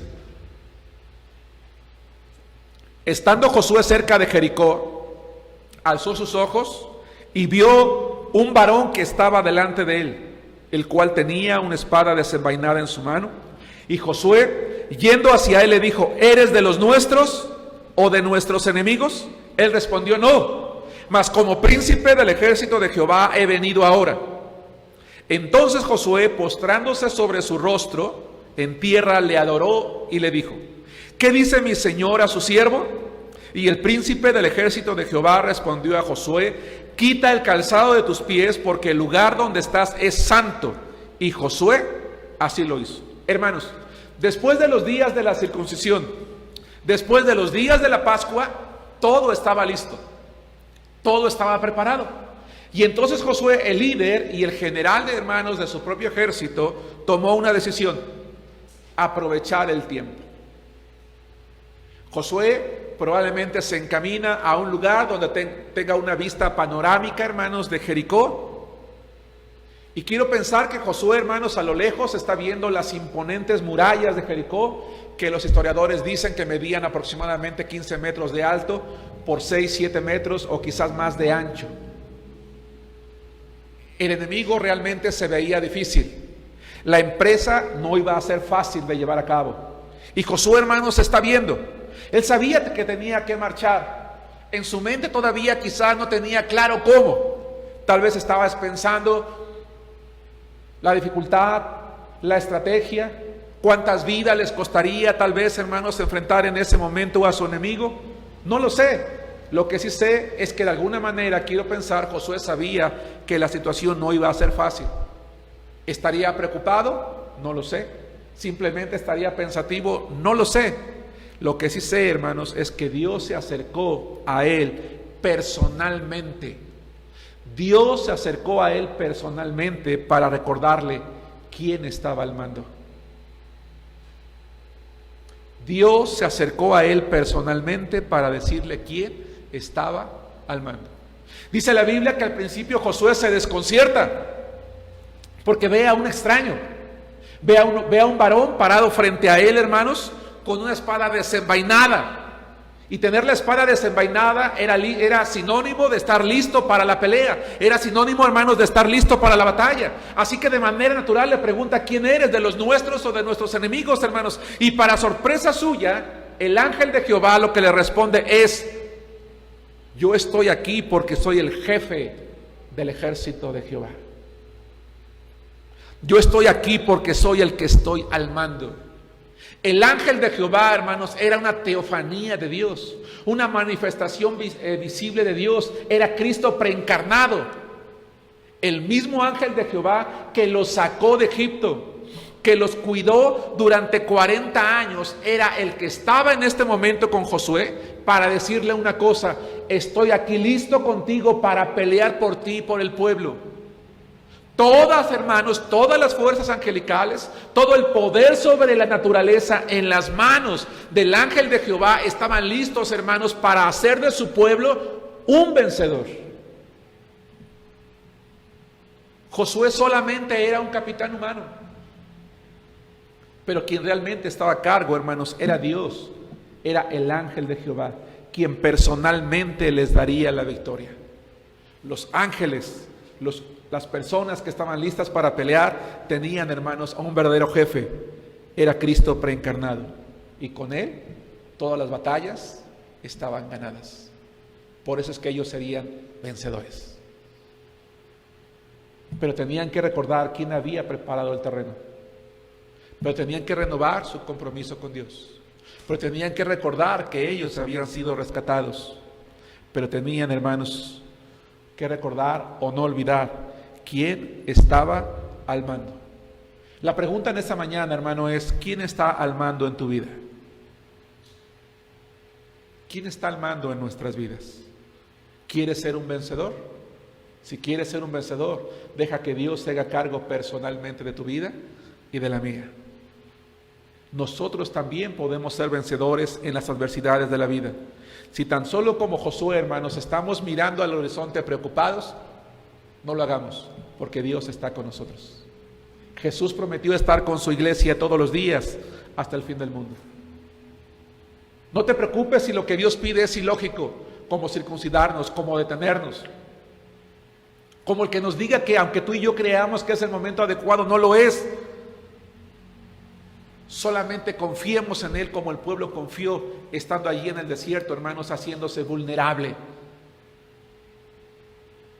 Estando Josué cerca de Jericó, alzó sus ojos y vio un varón que estaba delante de él, el cual tenía una espada desenvainada en su mano. Y Josué, yendo hacia él, le dijo: ¿eres de los nuestros o de nuestros enemigos? Él respondió: no, mas como príncipe del ejército de Jehová he venido ahora. Entonces Josué, postrándose sobre su rostro en tierra, le adoró y le dijo: ¿qué dice mi señor a su siervo? Y el príncipe del ejército de Jehová respondió a Josué: quita el calzado de tus pies, porque el lugar donde estás es santo. Y Josué así lo hizo. Hermanos, después de los días de la circuncisión, después de los días de la Pascua, todo estaba listo, todo estaba preparado. Y entonces Josué, el líder y el general de hermanos de su propio ejército, tomó una decisión: aprovechar el tiempo. Josué probablemente se encamina a un lugar donde tenga una vista panorámica, hermanos, de Jericó. Y quiero pensar que Josué, hermanos, a lo lejos está viendo las imponentes murallas de Jericó, que los historiadores dicen que medían aproximadamente 15 metros de alto por 6-7 metros o quizás más de ancho. El enemigo realmente se veía difícil. La empresa no iba a ser fácil de llevar a cabo. Y Josué, hermanos, está viendo. Él sabía que tenía que marchar. En su mente todavía quizás no tenía claro cómo. Tal vez estaba pensando la dificultad, la estrategia, ¿Cuántas vidas les costaría tal vez, hermanos, enfrentar en ese momento a su enemigo? No lo sé. Lo que sí sé es que de alguna manera, quiero pensar, Josué sabía que la situación no iba a ser fácil. ¿Estaría preocupado? No lo sé. ¿Simplemente estaría pensativo? No lo sé. Lo que sí sé, hermanos, es que Dios se acercó a él personalmente. Dios se acercó a él personalmente para recordarle quién estaba al mando. Dios se acercó a él personalmente para decirle quién estaba al mando. Dice la Biblia que al principio Josué se desconcierta porque ve a un extraño, ve a un varón parado frente a él, hermanos, con una espada desenvainada. Y tener la espada desenvainada era sinónimo de estar listo para la pelea, era sinónimo, hermanos, de estar listo para la batalla. Así que de manera natural le pregunta: ¿quién eres? ¿De los nuestros o de nuestros enemigos, hermanos? Y para sorpresa suya, el ángel de Jehová lo que le responde es: yo estoy aquí porque soy el jefe del ejército de Jehová. Yo estoy aquí porque soy el que estoy al mando. El ángel de Jehová, hermanos, era una teofanía de Dios, una manifestación visible de Dios. Era Cristo preencarnado. El mismo ángel de Jehová que los sacó de Egipto, que los cuidó durante 40 años, era el que estaba en este momento con Josué para decirle una cosa: estoy aquí listo contigo para pelear por ti y por el pueblo. Todas, hermanos, todas las fuerzas angelicales, todo el poder sobre la naturaleza en las manos del ángel de Jehová estaban listos, hermanos, para hacer de su pueblo un vencedor. Josué solamente era un capitán humano, pero quien realmente estaba a cargo, hermanos, era Dios, era el ángel de Jehová, quien personalmente les daría la victoria. Los ángeles, las personas que estaban listas para pelear, tenían, hermanos, a un verdadero jefe. Era Cristo preencarnado, y con él todas las batallas estaban ganadas. Por eso es que ellos serían vencedores. Pero tenían que recordar quién había preparado el terreno. Pero tenían que renovar su compromiso con Dios. Pero tenían que recordar que ellos habían sido rescatados. Pero tenían, hermanos, que recordar o no olvidar quién estaba al mando. La pregunta en esta mañana, hermano, es: ¿quién está al mando en tu vida? ¿Quién está al mando en nuestras vidas? ¿Quieres ser un vencedor? Si quieres ser un vencedor, deja que Dios se haga cargo personalmente de tu vida y de la mía. Nosotros también podemos ser vencedores en las adversidades de la vida. Si tan solo como Josué, hermanos, estamos mirando al horizonte preocupados, no lo hagamos, porque Dios está con nosotros. Jesús prometió estar con su iglesia todos los días hasta el fin del mundo. No te preocupes si lo que Dios pide es ilógico, como circuncidarnos, como detenernos, como el que nos diga que aunque tú y yo creamos que es el momento adecuado, no lo es. Solamente confiemos en Él como el pueblo confió estando allí en el desierto, hermanos, haciéndose vulnerable.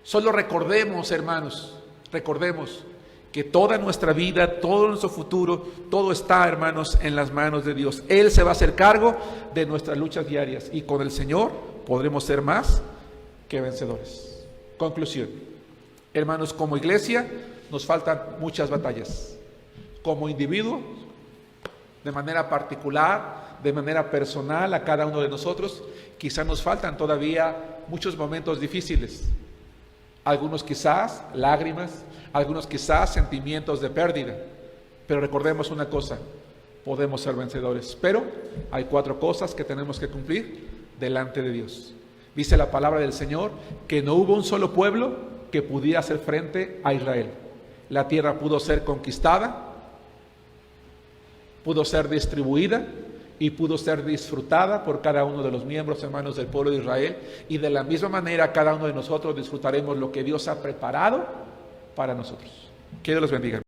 Solo recordemos, hermanos, recordemos que toda nuestra vida, todo nuestro futuro, todo está, hermanos, en las manos de Dios. Él se va a hacer cargo de nuestras luchas diarias, y con el Señor podremos ser más que vencedores. Conclusión, hermanos, como iglesia nos faltan muchas batallas. Como individuo, de manera particular, de manera personal, a cada uno de nosotros, quizás nos faltan todavía muchos momentos difíciles. Algunos quizás lágrimas, algunos quizás sentimientos de pérdida. Pero recordemos una cosa: podemos ser vencedores. Pero hay 4 cosas que tenemos que cumplir delante de Dios. Dice la palabra del Señor que no hubo un solo pueblo que pudiera hacer frente a Israel. La tierra pudo ser conquistada, pudo ser distribuida y pudo ser disfrutada por cada uno de los miembros, hermanos, del pueblo de Israel. Y de la misma manera cada uno de nosotros disfrutaremos lo que Dios ha preparado para nosotros. Que Dios los bendiga.